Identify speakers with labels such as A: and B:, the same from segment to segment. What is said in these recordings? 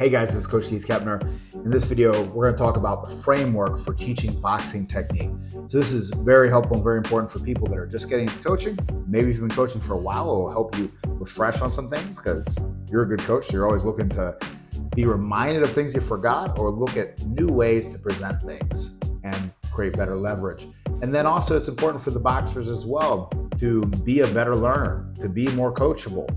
A: Hey guys, this is Coach Keith Keppner. In this video, we're going to talk about the framework for teaching boxing technique. So this is very helpful and very important for people that are just getting into coaching. Maybe if you've been coaching for a while, it will help you refresh on some things because you're a good coach. So you're always looking to be reminded of things you forgot or look at new ways to present things and create better leverage. And then also it's important for the boxers as well to be a better learner, to be more coachable.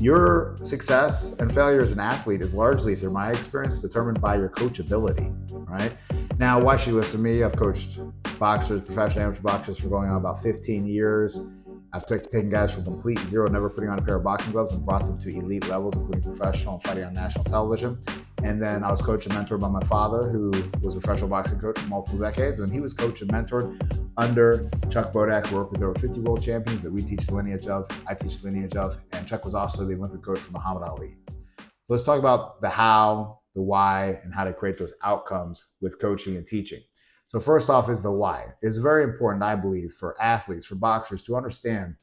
A: Your success and failure as an athlete is largely, through my experience, determined by your coachability, right? Now, why should you listen to me? I've coached boxers, professional amateur boxers for going on about 15 years. I've taken guys from complete zero, never putting on a pair of boxing gloves, and brought them to elite levels, including professional and fighting on national television. And then I was coached and mentored by my father, who was a professional boxing coach for multiple decades. And then he was coached and mentored under Chuck Bodak, who worked with over 50 world champions that we teach the lineage of, I teach the lineage of, and Chuck was also the Olympic coach for Muhammad Ali. So let's talk about the how, the why, and how to create those outcomes with coaching and teaching. So first off is the why. It's very important, I believe, for athletes, for boxers to understand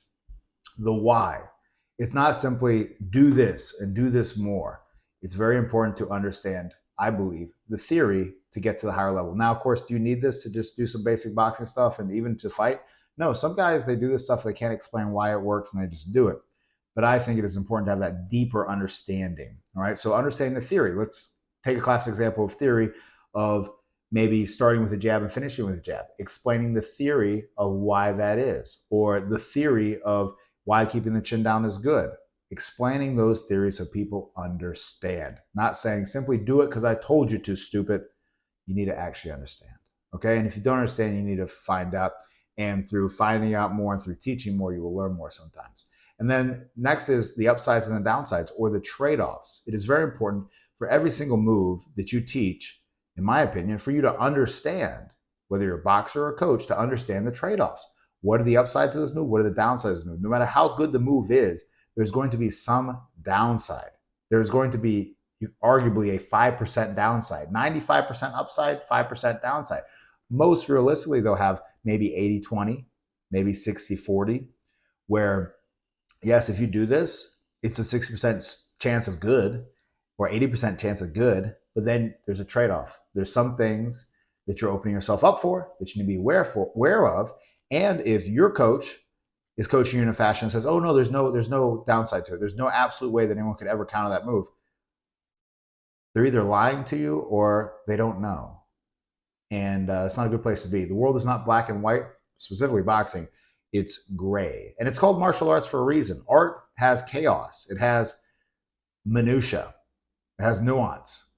A: the why. It's not simply do this and do this more. It's very important to understand, I believe, the theory to get to the higher level. Now, of course, do you need this to just do some basic boxing stuff and even to fight? No, some guys, they do this stuff, they can't explain why it works and they just do it. But I think it is important to have that deeper understanding, all right? So understanding the theory. Let's take a classic example of theory of maybe starting with a jab and finishing with a jab, explaining the theory of why that is, or the theory of why keeping the chin down is good. Explaining those theories so people understand. Not saying simply do it because I told you to, stupid. You need to actually understand, okay? And if you don't understand, you need to find out. And through finding out more and through teaching more, you will learn more sometimes. And then next is the upsides and the downsides, or the trade-offs. It is very important for every single move that you teach, in my opinion, for you to understand, whether you're a boxer or a coach, to understand the trade-offs. What are the upsides of this move? What are the downsides of this move? No matter how good the move is, there's going to be some downside. There's going to be arguably a 5% downside, 95% upside, 5% downside. Most realistically, they'll have maybe 80-20, maybe 60-40, where, yes, if you do this, it's a 60% chance of good or 80% chance of good, but then there's a trade-off. There's some things that you're opening yourself up for that you need to be aware of. And if your coach is coaching you in a fashion and says, oh no, there's no downside to it, there's no absolute way that anyone could ever counter that move, they're either lying to you or they don't know. And it's not a good place to be. The world is not black and white, specifically boxing. It's gray. And it's called martial arts for a reason. Art has chaos. It has minutia. It has nuance.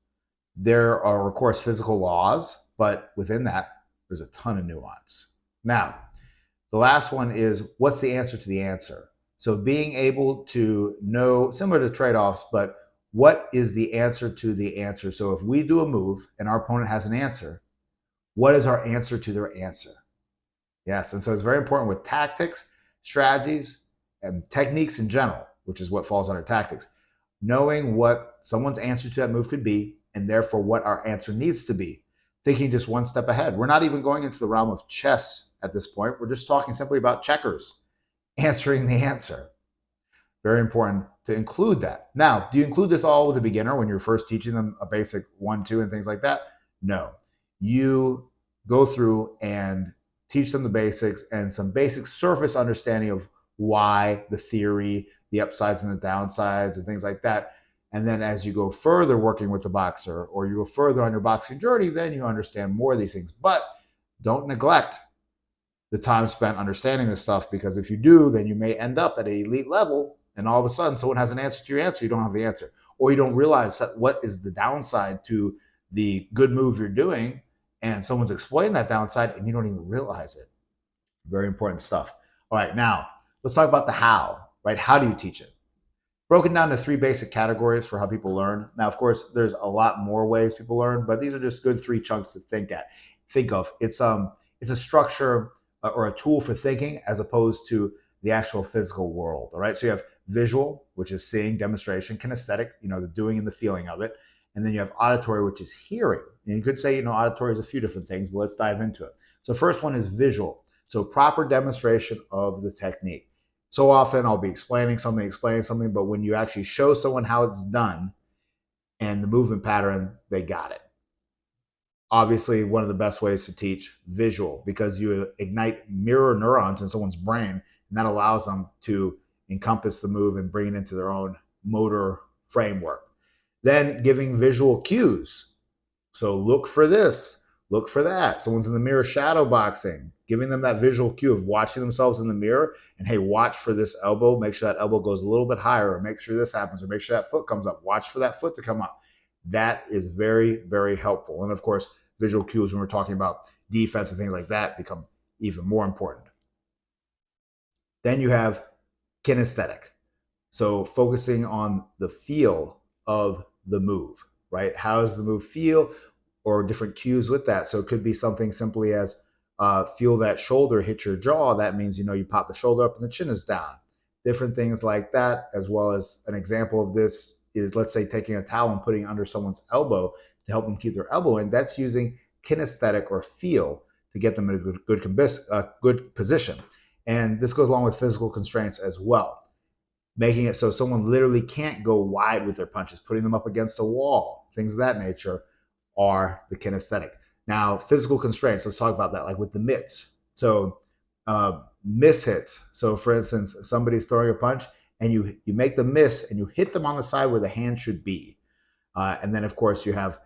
A: There are, of course, physical laws, but within that, there's a ton of nuance. Now, the last one is, what's the answer to the answer? So being able to know, similar to trade-offs, but what is the answer to the answer? So if we do a move and our opponent has an answer, what is our answer to their answer? Yes, and so it's very important with tactics, strategies, and techniques in general, which is what falls under tactics, knowing what someone's answer to that move could be, and therefore what our answer needs to be. Thinking just one step ahead. We're not even going into the realm of chess at this point. We're just talking simply about checkers, answering the answer. Very important to include that. Now, do you include this all with a beginner when you're first teaching them a basic 1-2 and things like that? No. You go through and teach them the basics and some basic surface understanding of why, the theory, the upsides and the downsides and things like that. And then as you go further working with the boxer, or you go further on your boxing journey, then you understand more of these things. But don't neglect the time spent understanding this stuff, because if you do, then you may end up at an elite level and all of a sudden someone has an answer to your answer, you don't have the answer. Or you don't realize what is the downside to the good move you're doing, and someone's explained that downside and you don't even realize it. Very important stuff. All right, now let's talk about the how, right? How do you teach it? Broken down to 3 basic categories for how people learn. Now, of course, there's a lot more ways people learn, but these are just good 3 chunks to think of. It's a structure or a tool for thinking as opposed to the actual physical world. All right. So you have visual, which is seeing, demonstration, kinesthetic, the doing and the feeling of it. And then you have auditory, which is hearing. And you could say, auditory is a few different things, but let's dive into it. So first one is visual. So proper demonstration of the technique. So often I'll be explaining something, but when you actually show someone how it's done, and the movement pattern, they got it. Obviously, one of the best ways to teach visual, because you ignite mirror neurons in someone's brain, and that allows them to encompass the move and bring it into their own motor framework. Then giving visual cues. So look for this, look for that. Someone's in the mirror shadow boxing, giving them that visual cue of watching themselves in the mirror and, hey, watch for this elbow, make sure that elbow goes a little bit higher, or make sure this happens, or make sure that foot comes up, watch for that foot to come up. That is very, very helpful. And of course, visual cues when we're talking about defense and things like that become even more important. Then you have kinesthetic. So focusing on the feel of the move, right? How does the move feel, or different cues with that? So it could be something simply as feel that shoulder hit your jaw. That means, you pop the shoulder up and the chin is down. Different things like that, as well as an example of this is, let's say, taking a towel and putting it under someone's elbow to help them keep their elbow in. That's using kinesthetic or feel to get them in a good position. And this goes along with physical constraints as well, making it so someone literally can't go wide with their punches, putting them up against a wall, things of that nature are the kinesthetic. Now, physical constraints, let's talk about that, like with the mitts. So miss hits. So for instance, somebody's throwing a punch and you make the miss and you hit them on the side where the hand should be. And then of course you have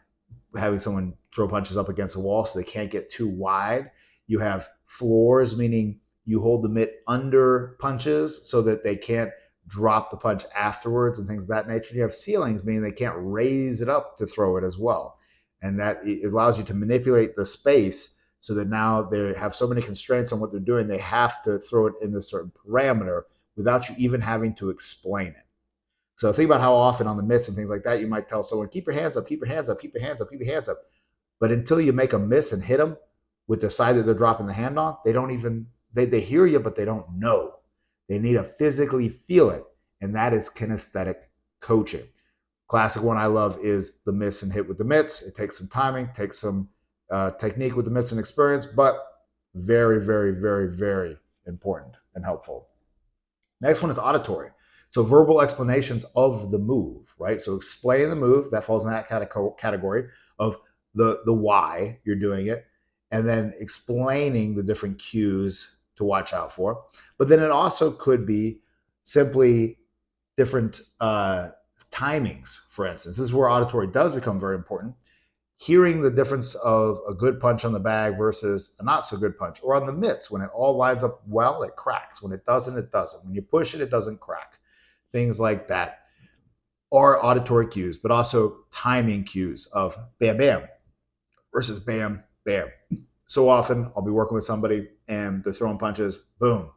A: having someone throw punches up against the wall so they can't get too wide. You have floors, meaning you hold the mitt under punches so that they can't drop the punch afterwards and things of that nature. You have ceilings, meaning they can't raise it up to throw it as well. And that it allows you to manipulate the space so that now they have so many constraints on what they're doing, they have to throw it in a certain parameter without you even having to explain it. So think about how often on the mitts and things like that, you might tell someone, keep your hands up, keep your hands up, keep your hands up, keep your hands up. But until you make a miss and hit them with the side that they're dropping the hand on, they don't even, they hear you, but they don't know. They need to physically feel it. And that is kinesthetic coaching. Classic one I love is the miss and hit with the mitts. It takes some timing, takes some technique with the mitts and experience, but very, very, very, very important and helpful. Next one is auditory. So verbal explanations of the move, right? So explaining the move, that falls in that category of the why you're doing it, and then explaining the different cues to watch out for. But then it also could be simply different timings, for instance. This is where auditory does become very important. Hearing the difference of a good punch on the bag versus a not so good punch, or on the mitts, when it all lines up well, it cracks. When it doesn't, it doesn't. When you push it, it doesn't crack. Things like that are auditory cues, but also timing cues of bam, bam versus bam, bam. So often I'll be working with somebody and they're throwing punches, boom,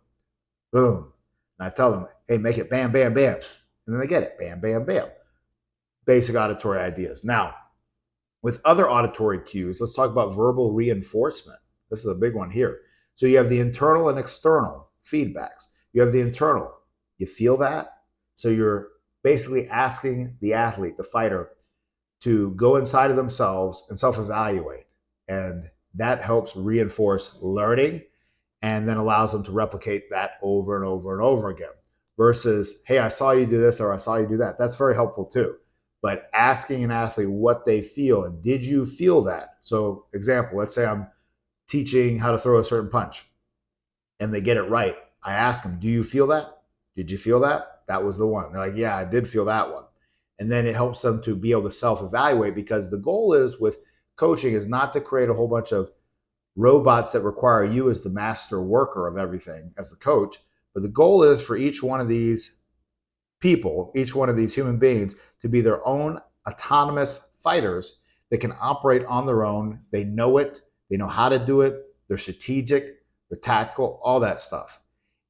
A: boom. And I tell them, hey, make it bam, bam, bam. And then they get it, bam, bam, bam. Basic auditory ideas. Now, with other auditory cues, let's talk about verbal reinforcement. This is a big one here. So you have the internal and external feedbacks. You have the internal. You feel that? So you're basically asking the athlete, the fighter, to go inside of themselves and self-evaluate. And that helps reinforce learning and then allows them to replicate that over and over and over again. Versus, hey, I saw you do this or I saw you do that. That's very helpful too. But asking an athlete what they feel and did you feel that? So example, let's say I'm teaching how to throw a certain punch and they get it right. I ask them, do you feel that? Did you feel that? That was the one. They're like, yeah, I did feel that one. And then it helps them to be able to self-evaluate, because the goal is with coaching is not to create a whole bunch of robots that require you as the master worker of everything as the coach. But the goal is for each one of these people, each one of these human beings, to be their own autonomous fighters that can operate on their own. They know it. They know how to do it. They're strategic. They're tactical, all that stuff.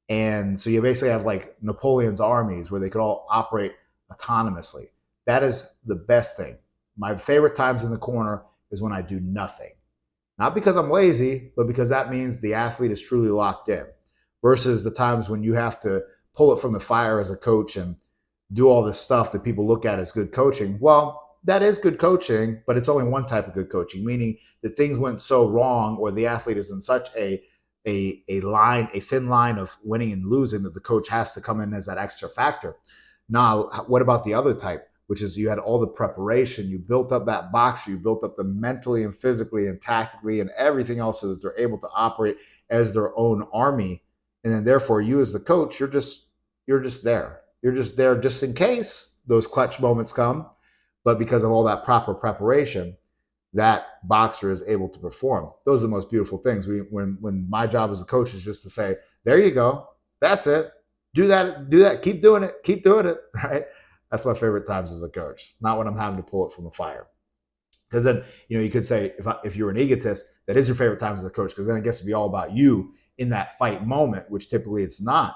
A: And so you basically have like Napoleon's armies where they could all operate autonomously. That is the best thing. My favorite times in the corner is when I do nothing. Not because I'm lazy, but because that means the athlete is truly locked in. Versus the times when you have to pull it from the fire as a coach and do all this stuff that people look at as good coaching. Well, that is good coaching, but it's only one type of good coaching, meaning that things went so wrong or the athlete is in such a thin line of winning and losing that the coach has to come in as that extra factor. Now, what about the other type which is you had all the preparation, you built up that boxer, you built up the mentally and physically and tactically and everything else so that they're able to operate as their own army. And then therefore you as the coach, you're just there. You're just there just in case those clutch moments come. But because of all that proper preparation, that boxer is able to perform. Those are the most beautiful things. When my job as a coach is just to say, there you go, that's it. Do that, keep doing it, right? That's my favorite times as a coach, not when I'm having to pull it from the fire. Because then, you could say, if you're an egotist, that is your favorite times as a coach, because then it gets to be all about you in that fight moment, which typically it's not.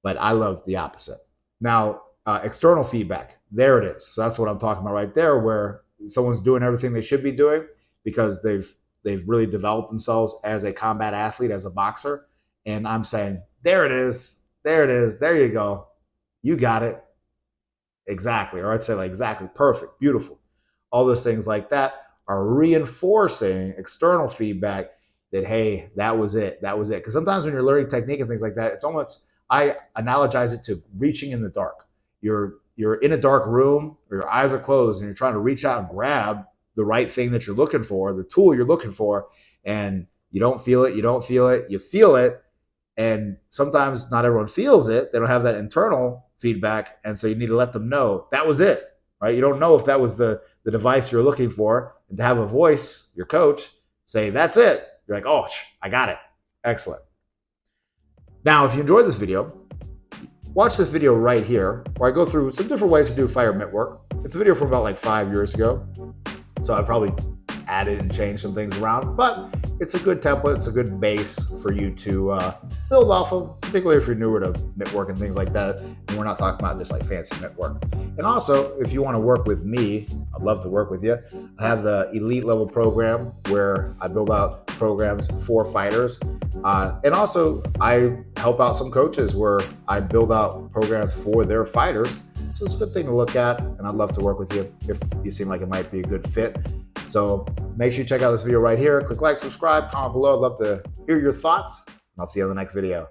A: But I love the opposite. Now, external feedback, there it is. So that's what I'm talking about right there, where someone's doing everything they should be doing because they've really developed themselves as a combat athlete, as a boxer. And I'm saying, there it is, there you go. You got it. Exactly. Or I'd say like, exactly, perfect, beautiful. All those things like that are reinforcing external feedback that, hey, that was it. Because sometimes when you're learning technique and things like that, it's almost, I analogize it to reaching in the dark. You're in a dark room, or your eyes are closed, and you're trying to reach out and grab the right thing that you're looking for, the tool you're looking for, and you don't feel it, you feel it, and sometimes not everyone feels it. They don't have that internal feedback, and so you need to let them know that was it, right? You don't know if that was the device you're looking for, and to have a voice, your coach, say, that's it. You're like, oh, I got it. Excellent. Now, if you enjoyed this video, watch this video right here, where I go through some different ways to do fire mitt work. It's a video from about like 5 years ago, so I've probably added and changed some things around, but it's a good template. It's a good base for you to build off of, particularly if you're newer to mitt work and things like that. And we're not talking about just like fancy mitt work. And also, if you want to work with me, I'd love to work with you. I have the elite level program where I build out programs for fighters. And also, I help out some coaches where I build out programs for their fighters. So it's a good thing to look at, and I'd love to work with you if you seem like it might be a good fit. So make sure you check out this video right here. Click like, subscribe, comment below. I'd love to hear your thoughts, and I'll see you on the next video.